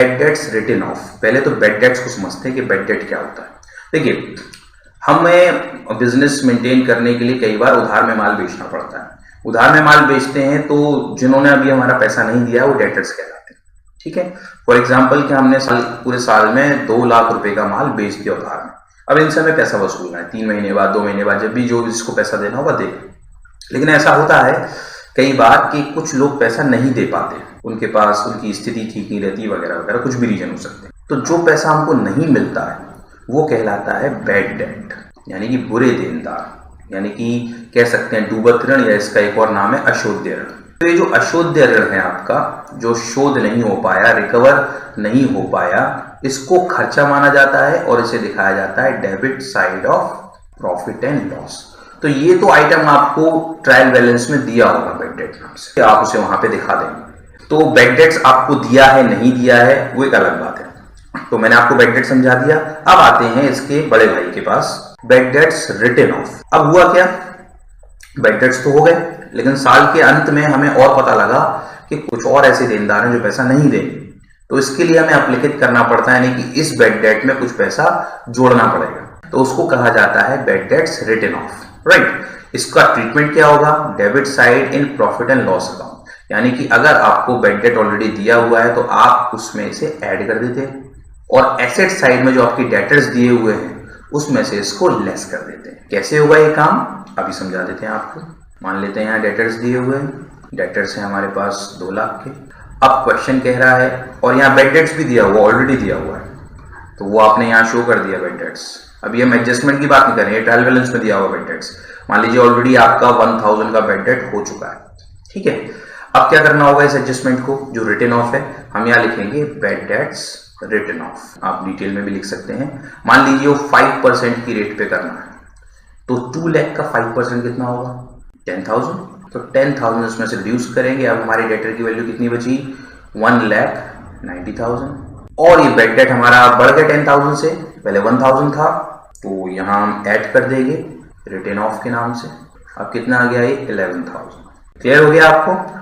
Bad debts written of. पहले तो bad debts को समझते हैं कि बैड डेट क्या होता है। देखिए, हमें बिजनेस मेंटेन करने के लिए कई बार उधार में माल बेचना पड़ता है। उधार में माल बेचते हैं तो जिन्होंने अभी हमारा पैसा नहीं दिया वो डेटर्स कहलाते हैं। ठीक है, फॉर एग्जाम्पल कि हमने पूरे साल में 2 लाख रुपए का माल बेच दिया उधार में। अब इनसे हमें पैसा वसूलना है 3 महीने बाद, 2 महीने बाद, जब भी जो जिसको पैसा देना होगा दे। लेकिन ऐसा होता है कई बार कि कुछ लोग पैसा नहीं दे पाते, उनके पास उनकी स्थिति ठीक नहीं रहती वगैरह वगैरह, कुछ भी रीजन हो सकते हैं। तो जो पैसा हमको नहीं मिलता है वो कहलाता है बैड डेट, यानी कि बुरे देनदार, यानी कि कह सकते हैं डूबत ऋण, या इसका एक और नाम है अशोध्य ऋण। तो ये जो अशोध्य ऋण है आपका, जो शोध नहीं हो पाया, रिकवर नहीं हो पाया, इसको खर्चा माना जाता है और इसे दिखाया जाता है debit side of profit and loss. तो ये तो आइटम आपको ट्रायल बैलेंस में दिया होगा बैड डेट नाम से, आप उसे वहां पे दिखा देंगे। तो बैड डेट्स आपको दिया है नहीं दिया है वो एक अलग बात है। तो मैंने आपको बैड डेट समझा दिया। अब आते हैं इसके बड़े भाई के पास, बैड डेट्स रिटन ऑफ। अब हुआ क्या, बैड डेट्स तो हो गए, लेकिन साल के अंत में हमें और पता लगा कि कुछ और ऐसे देनदार हैं जो पैसा नहीं देंगे। तो इसके लिए हमें अप्लिकेट करना पड़ता है, यानी कि इस बैड डेट में कुछ पैसा जोड़ना पड़ेगा। तो उसको कहा जाता है bad debts written off, right. इसका ट्रीटमेंट क्या होगा, debit side in profit and loss account, यानी कि अगर आपको बैड डेट ऑलरेडी दिया हुआ है तो आप उसमें इसे ऐड कर देते हैं, और एसेट साइड में जो आपकी डेटर्स दिए हुए हैं उसमें से इसको लेस कर देते हैं। कैसे होगा ये काम, अभी समझा देते हैं आपको। मान लेते हैं यहाँ डेटर्स दिए हुए हैं, डेटर्स हैं हमारे पास 2 लाख के। अब क्वेश्चन कह रहा है, और यहाँ बैड डेट्स भी दिया हुआ, ऑलरेडी दिया हुआ है, तो वो आपने यहाँ शो कर दिया बैड डेट्स। अभी हम एडजस्टमेंट की बात नहीं कर रहे हैं, ट्रायल बैलेंस में दिया हुआ बैड डेट्स। मान लीजिए ऑलरेडी आपका 1000 का बैड डेट हो चुका है, ठीक है। अब क्या करना होगा इस एडजस्टमेंट को, जो रिटन ऑफ है, हम यहाँ लिखेंगे बैड डेट्स रिटन ऑफ। आप डिटेल में भी लिख सकते हैं। मान लीजिए वो 5% की रेट पे करना है, तो 2 लाख का 5% कितना होगा, 10,000। तो 10,000 उसमें से रिड्यूस करेंगे। अब हमारी डेटर की वैल्यू कितनी बची, 1,90,000। और ये बैड डेट हमारा बढ़ गया 10,000 से, पहले 1,000 था, तो यहाँ हम ऐड कर देंगे रिटन ऑफ के नाम से। अब कितना आ गया, ये 11,000। क्लियर हो गया आपको।